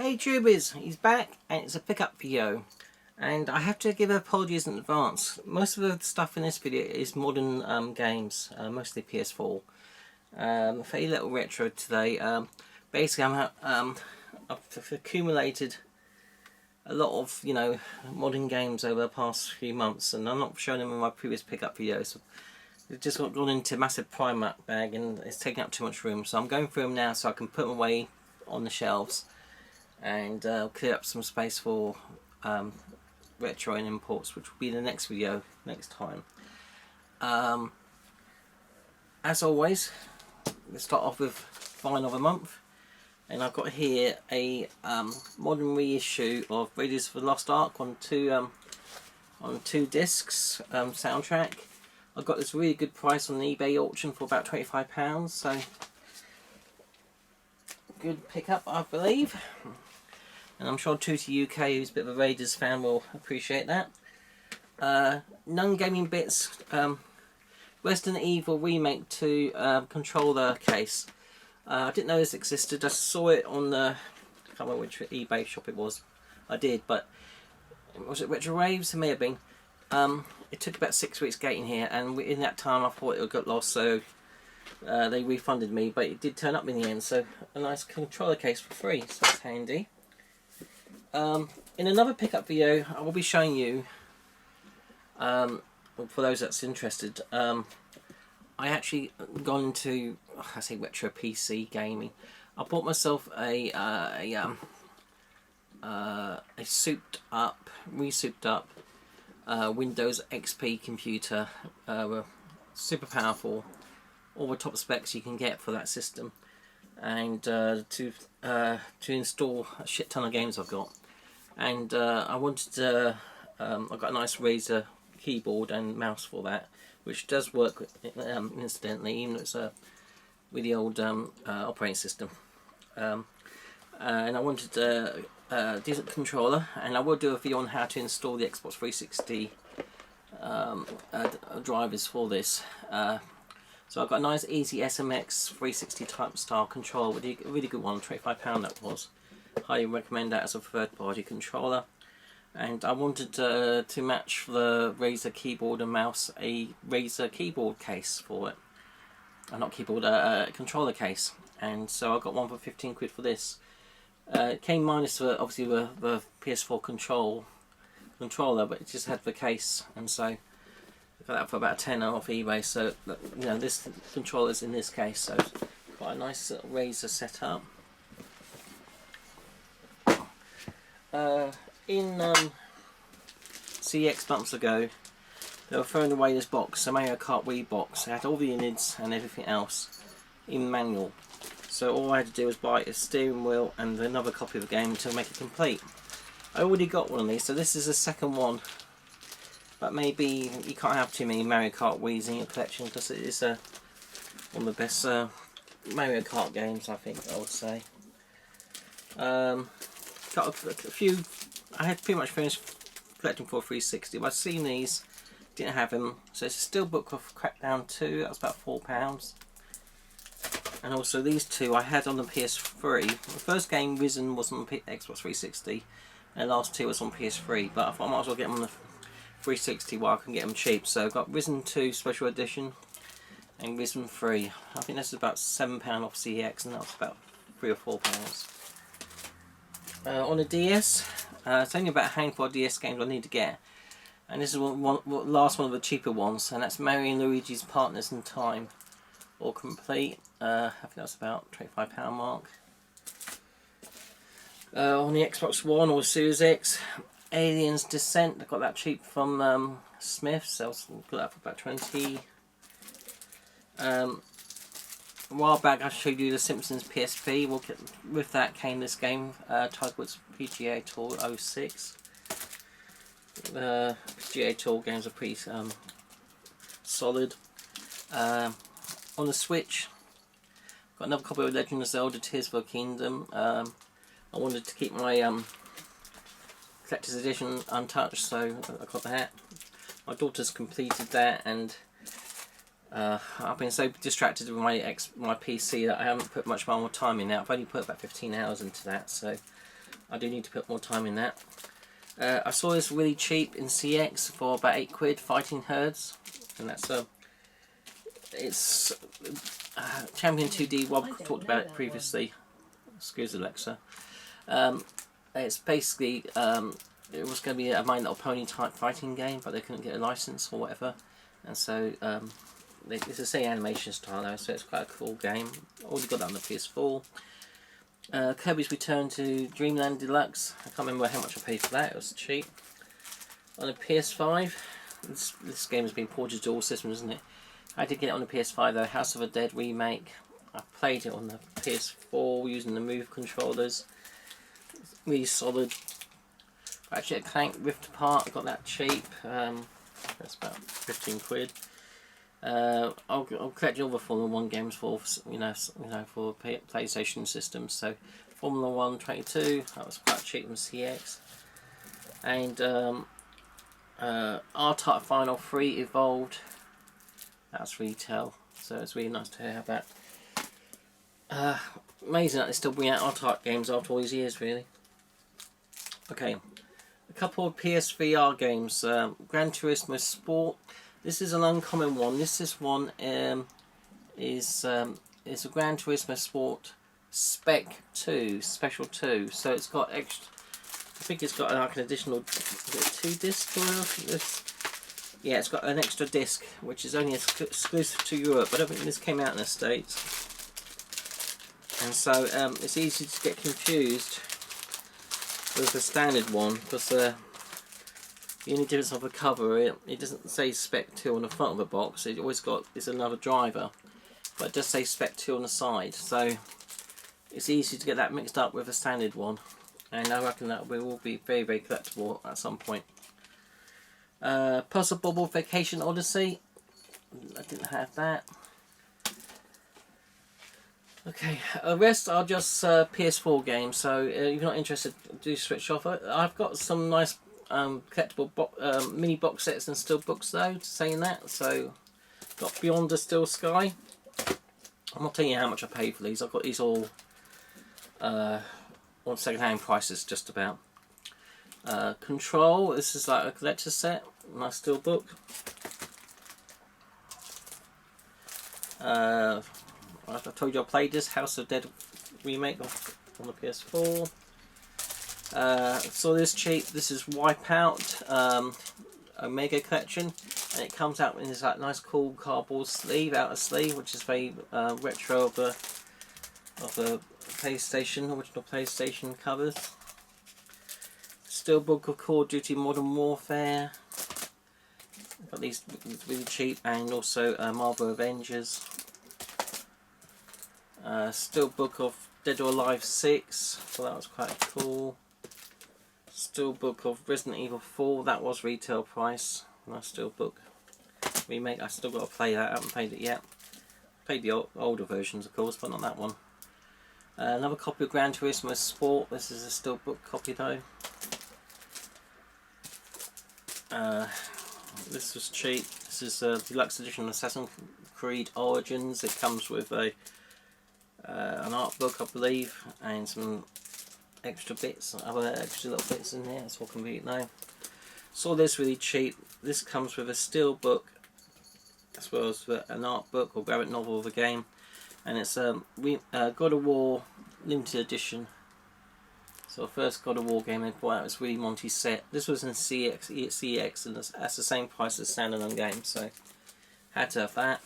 Hey Tubies, he's back and it's a pickup video. And I have to give apologies in advance. Most of the stuff in this video is modern games, mostly PS4. Very little retro today. Basically, I've accumulated a lot of, modern games over the past few months, and I'm not showing them in my previous pickup videos. They've just gone into a massive Primark bag and it's taking up too much room. So I'm going through them now so I can put them away on the shelves and clear up some space for retro and imports, which will be the next video next time. As always, let's start off with Find of the Month, and I've got here a modern reissue of Raiders of the Lost Ark on two discs soundtrack. I got this really good price on the eBay auction for about £25, so good pickup, I believe. And I'm sure Tootie UK, who's a bit of a Raiders fan, will appreciate that. Non-gaming bits, Resident Evil Remake 2 controller case. I didn't know this existed. I saw it on the, I can't remember which eBay shop it was. I did, but was it Retro Waves? It may have been. It took about 6 weeks getting here, and in that time I thought it would get lost, so they refunded me, but it did turn up in the end. So a nice controller case for free, so that's handy. In another pickup video, I will be showing you, for those that's interested, I actually gone into, I say retro PC gaming. I bought myself a souped up, re-souped up Windows XP computer, super powerful, all the top specs you can get for that system, and to install a shit ton of games I've got. And I wanted to, I've got a nice Razer keyboard and mouse for that, which does work incidentally, even though it's a really old operating system. And I wanted a decent controller, and I will do a video on how to install the Xbox 360 drivers for this. So I've got a nice easy SMX 360 type style controller with a really good one, £25 that was. Highly recommend that as a third party controller. And I wanted to match the Razer keyboard and mouse a Razer keyboard case for it. Not keyboard, controller case. And so I got one for 15 quid for this. It came minus obviously the PS4 controller, but it just had the case, and so I got that for about 10 off eBay. So this controller's in this case, so it's quite a nice little Razer setup. In CX months ago, they were throwing away this box, a Mario Kart Wii box. It had all the innards and everything else in manual. So all I had to do was buy a steering wheel and another copy of the game to make it complete. I already got one of these, so this is the second one. But maybe you can't have too many Mario Kart Wii's in your collection, because it is one of the best Mario Kart games, I think I would say. Got a few. I had pretty much finished collecting for 360, but I've seen these, didn't have them. So it's a steelbook of Crackdown 2, that was about £4. And also these two I had on the PS3. The first game, Risen, was on the Xbox 360, and the last two was on PS3, but I thought I might as well get them on the 360 while I can get them cheap. So I've got Risen 2 Special Edition and Risen 3. I think this is about £7 off CX, and that was about £3 or £4. On the DS, it's only about a handful of DS games I need to get, and this is last one of the cheaper ones, and that's Mario and Luigi's Partners in Time, all complete. I think that's about £25 mark. On the Xbox One or Series X, Aliens Descent. I got that cheap from Smith's, so I got that for about 20. A while back I showed you the Simpsons PSP. With that came this game, Tiger Woods PGA Tour 06. PGA Tour games are pretty solid. On the Switch, got another copy of Legend of Zelda Tears for the Kingdom. I wanted to keep my collector's edition untouched, so I got that. My daughter's completed that, and I've been so distracted with my PC that I haven't put much more time in now. I've only put about 15 hours into that, so I do need to put more time in that. I saw this really cheap in CX for about £8, Fighting Herds, and that's it's Champion 2D. Rob talked about it previously. Excuse Alexa. It's basically it was going to be a My Little Pony type fighting game, but they couldn't get a license or whatever, and so it's the same animation style though, so it's quite a cool game. Already got that on the PS4. Kirby's Return to Dreamland Deluxe. I can't remember how much I paid for that. It was cheap. On the PS5, this game has been ported to all systems, isn't it? I did get it on the PS5 though. House of the Dead remake. I played it on the PS4 using the Move controllers. Really solid. Ratchet & Clank Rift Apart. Got that cheap. That's about £15. I'll collect all the Formula 1 games for for PlayStation systems. So Formula 1 22, that was quite cheap from CX, and R-Type Final 3 Evolved, that's retail, so it's really nice to have that. Amazing that they still bring out R-Type games after all these years, really. Okay, a couple of PSVR games. Gran Turismo Sport. This is an uncommon one. This one is a Gran Turismo Sport Spec 2, Special 2. So it's got extra. I think it's got like an additional 2 discs. Yeah, it's got an extra disc, which is only exclusive to Europe. I don't think this came out in the States, and so it's easy to get confused with the standard one because the only difference of the cover, it doesn't say Spec 2 on the front of the box. It always it's another driver, but it does say Spec 2 on the side. So it's easy to get that mixed up with a standard one, and I reckon that will be very, very collectible at some point. Puzzle Bobble Vacation Odyssey. I didn't have that. Okay, the rest are just PS4 games. So if you're not interested, do switch off. I've got some nice collectible mini box sets and steel books though, saying that. So got Beyond the Steel Sky. I'm not telling you how much I paid for these. I've got these all on second-hand prices just about. Control, this is like a collector's set, nice steel book. I've told you I played this House of Dead remake on the PS4. So this cheap. This is Wipeout Omega Collection, and it comes out in this like nice cool cardboard sleeve, outer sleeve, which is very retro of the PlayStation, original PlayStation covers. Steelbook of Call of Duty Modern Warfare. I've got these really cheap, and also Marvel Avengers. Steelbook of Dead or Alive 6, so that was quite cool. Steelbook of Resident Evil 4, that was retail price. Nice steelbook remake. I still got to play that. I haven't played it yet. Played the older versions, of course, but not that one. Another copy of Gran Turismo Sport. This is a steelbook copy though. This was cheap. This is a deluxe edition of Assassin's Creed Origins. It comes with an art book, I believe, and some extra bits, other extra little bits in there. It's all complete now. Saw this really cheap. This comes with a steel book as well as an art book or graphic novel of the game, and it's God of War limited edition. So first God of War game they brought out was really Monty set. This was in CX, and that's the same price as standalone game, so had to have that.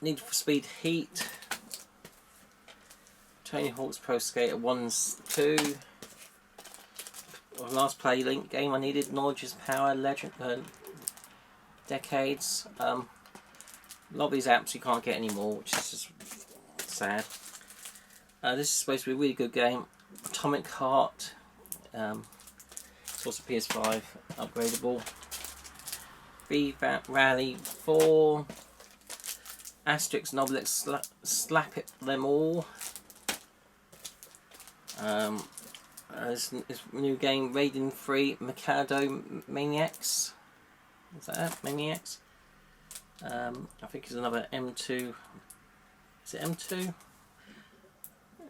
Need for Speed Heat, Tony Hawk's Pro Skater 1-2. Last Play Link game I needed, Knowledge is Power, Legend, Decades. A lot of these apps you can't get anymore, which is just sad. This is supposed to be a really good game. Atomic Heart. It's also PS5 upgradable. VVAP Rally 4. Asterix Novelix Slap It Them All. This new game, Raiden 3 Mikado Maniacs. Is that it? Maniacs? I think it's another M2. Is it M2?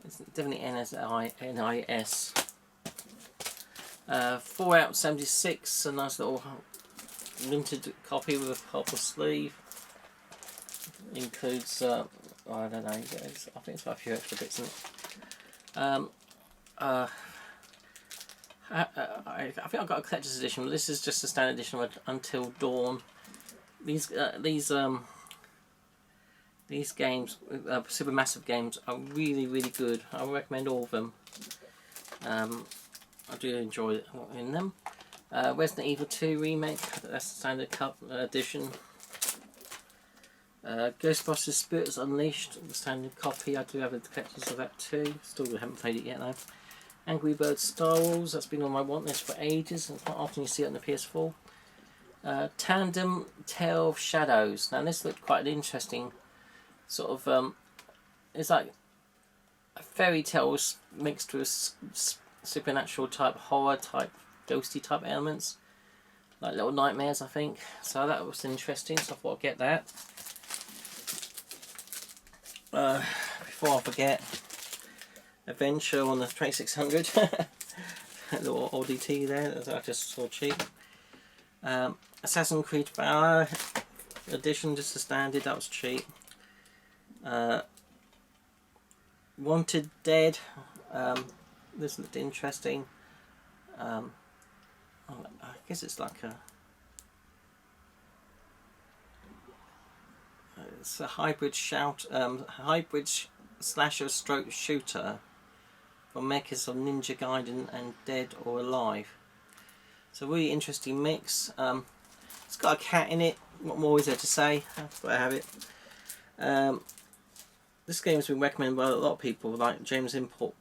It's definitely NIS. 4 out 76, a nice little limited copy with a purple sleeve. Includes, I don't know, I think it's got a few extra bits in it. I think I've got a collector's edition, but this is just a standard edition of Until Dawn. These games, Supermassive games, are really, really good. I recommend all of them. I do enjoy in them. Resident Evil 2 remake, that's the standard edition. Ghostbusters Spirits Unleashed, the standard copy. I do have a collector's of that too. Still haven't played it yet though. Angry Birds Star Wars, that's been on my want list for ages, and quite often you see it on the PS4. Tandem Tale of Shadows. Now this looked quite an interesting sort of, it's like a fairy tales mixed with supernatural type, horror type, ghosty type elements. Like Little Nightmares, I think. So that was interesting, so I thought I'd get that. Before I forget, Adventure on the 2600. A little ODT there that I just saw cheap. Assassin's Creed Valhalla edition, just the standard, that was cheap. Wanted Dead, this looked interesting. I guess it's like it's a hybrid slasher stroke shooter from makers of Ninja Gaiden and Dead or Alive. It's a really interesting mix. It's got a cat in it. What more is there to say? But I have it. This game has been recommended by a lot of people, like James Import,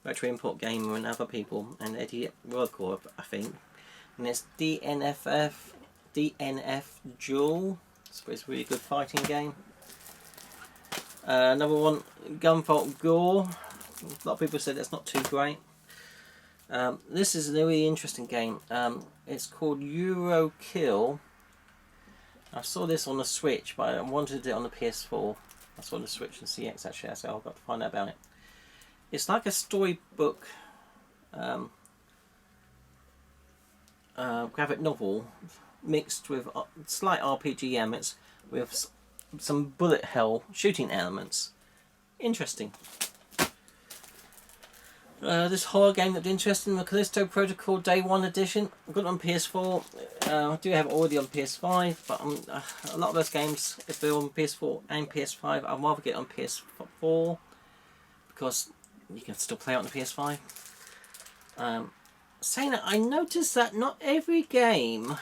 Retro Import Gamer, and other people, and Eddie Workhorse, I think. And it's DNF Duel. So it's a really good fighting game. Another one, Gunvolt Gore. A lot of people said that's not too great. This is a really interesting game. It's called Eurokill. I saw this on the Switch, but I wanted it on the PS4. I saw the Switch and CX actually, so I've got to find out about it. It's like a storybook graphic novel mixed with slight RPG elements with some bullet hell shooting elements. Interesting. This horror game looked interesting, the Callisto Protocol Day 1 edition. I've got it on PS4. I do have it already on PS5, but a lot of those games, if they're on PS4 and PS5, I'd rather get it on PS4 because you can still play it on the PS5. Saying that, I noticed that not every game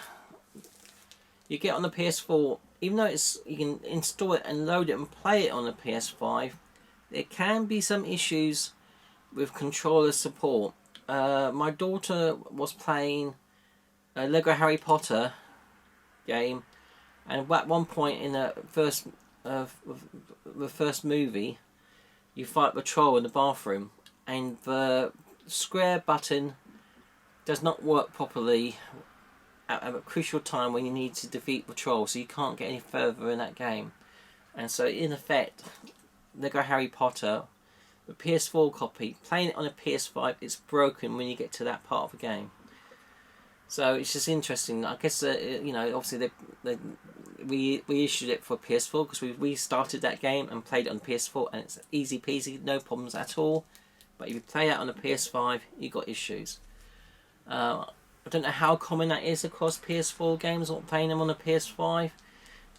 you get on the PS4, even though you can install it and load it and play it on the PS5, there can be some issues with controller support. My daughter was playing a Lego Harry Potter game, and at one point in the first movie, you fight the troll in the bathroom, and the square button does not work properly at a crucial time when you need to defeat the troll, so you can't get any further in that game. And so in effect, Lego Harry Potter, the PS4 copy, playing it on a PS5, it's broken when you get to that part of the game. So it's just interesting. I guess you know, obviously we issued it for PS4 because we started that game and played it on PS4, and it's easy peasy, no problems at all. But if you play it on a PS5, you got issues. I don't know how common that is across PS4 games, not playing them on a PS5.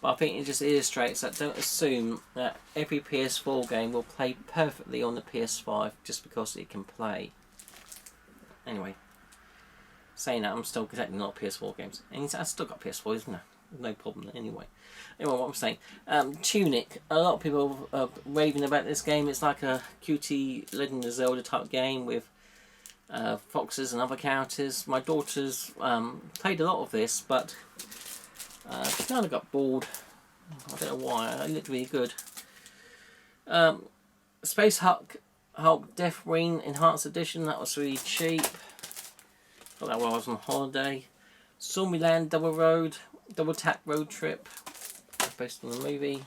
But I think it just illustrates that don't assume that every PS4 game will play perfectly on the PS5 just because it can play. Anyway, saying that, I'm still collecting a lot of PS4 games. And I've still got PS4, isn't there? No problem anyway. Anyway, what I'm saying, Tunic. A lot of people are raving about this game. It's like a QT Legend of Zelda type game with foxes and other characters. My daughter's played a lot of this, but she kind of got bored. I don't know why. It looked really good. Space Hulk Death Ring Enhanced Edition. That was really cheap. Got that while I was on holiday. Zombieland Double Tap Road Trip, based on the movie.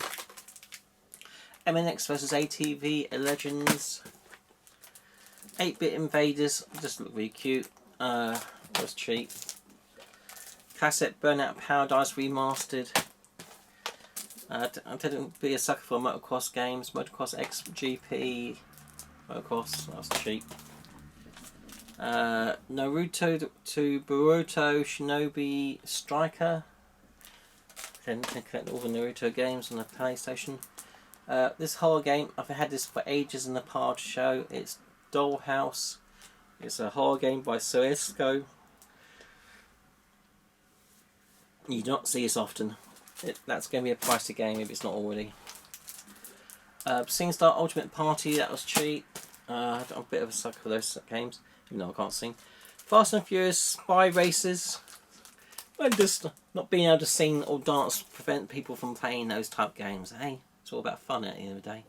MNX vs ATV Legends. 8-Bit Invaders, just look really cute. Was cheap. Cassette Burnout Paradise Remastered. I tend to be a sucker for motocross games. Motocross XGP. Motocross, that was cheap. Naruto to Boruto Shinobi Striker. Then can collect all the Naruto games on the PlayStation. This horror game, I've had this for ages in the past show. It's Dollhouse. It's a horror game by Suesco. You do not see this often. That's going to be a pricey game if it's not already. SingStar Ultimate Party, that was cheap. I'm a bit of a sucker for those games, even though I can't sing. Fast and Furious Spy Races. And just not being able to sing or dance prevent people from playing those type games. Hey, it's all about fun at the end of the day.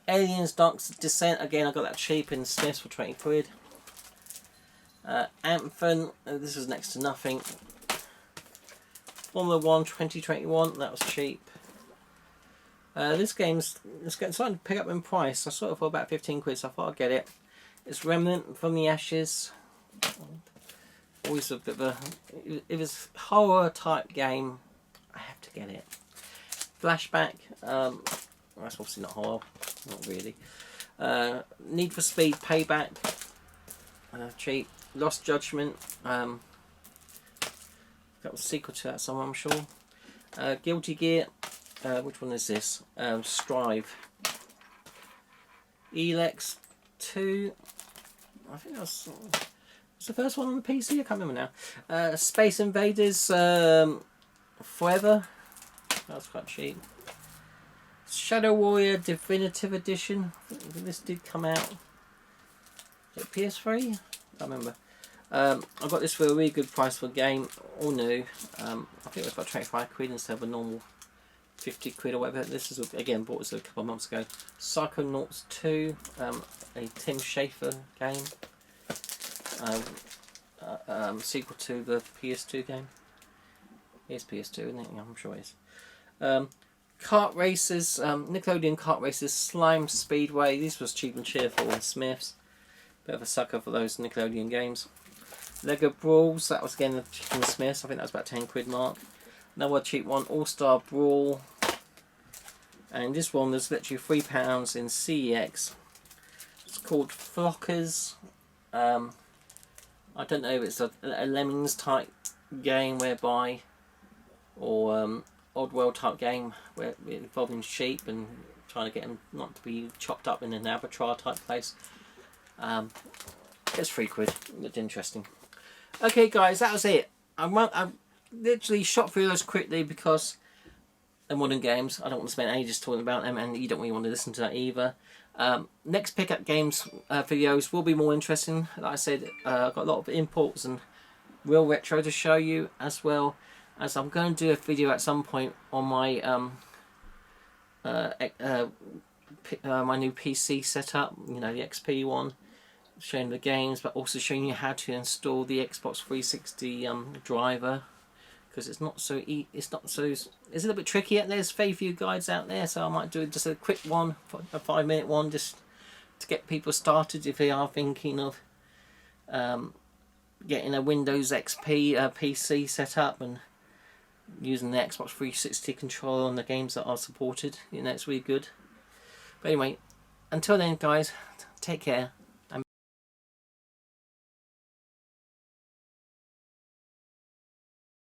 Aliens Dark Descent, again I got that cheap in Smiths for 20 quid. Anthem, this was next to nothing. Formula 1 2021, that was cheap. This game's starting to pick up in price. I saw it for about 15 quid, so I thought I'd get it. It's Remnant from the Ashes. Always a bit of a... If it's a horror type game, I have to get it. Flashback, that's obviously not horror, not really. Need for Speed Payback, cheap. Lost Judgment, got a sequel to that somewhere I'm sure. Guilty Gear, which one is this? Strive. Elex 2, I think that was the first one on the PC, I can't remember now. Space Invaders Forever, that was quite cheap. Shadow Warrior Definitive Edition, I think this did come out. Is it PS3? I can't remember. I got this for a really good price for a game, all new. I think it was about 25 quid instead of a normal 50 quid or whatever. This is, again, bought this a couple of months ago. Psychonauts 2, a Tim Schafer game. Sequel to the PS2 game. It's PS2, isn't it? Yeah, I'm sure it is. Kart Racers, Nickelodeon Kart Racers, Slime Speedway. This was cheap and cheerful in Smiths. Bit of a sucker for those Nickelodeon games. Lego Brawls, that was again the cheap in Smiths. I think that was about 10 quid mark. Another cheap one, All Star Brawl. And this one was literally £3 in CEX. It's called Flockers. I don't know if it's a Lemmings type game whereby, or Oddworld type game where we're involving sheep and trying to get them not to be chopped up in an abattoir type place. It's £3 quid. Looked interesting. Okay, guys, that was it. I literally shot through those quickly because they're modern games. I don't want to spend ages talking about them, and you don't really want to listen to that either. Next Pickup Games videos will be more interesting. Like I said, I've got a lot of imports and real retro to show you, as well as I'm going to do a video at some point on my my new PC setup, you know, the XP one, showing the games, but also showing you how to install the Xbox 360 driver, because it's a little bit tricky. There's very few guides out there, so I might do just a quick one, a 5-minute one, just to get people started if they are thinking of getting a Windows XP PC set up and using the Xbox 360 controller on the games that are supported. You know, it's really good. But anyway, until then, guys, take care.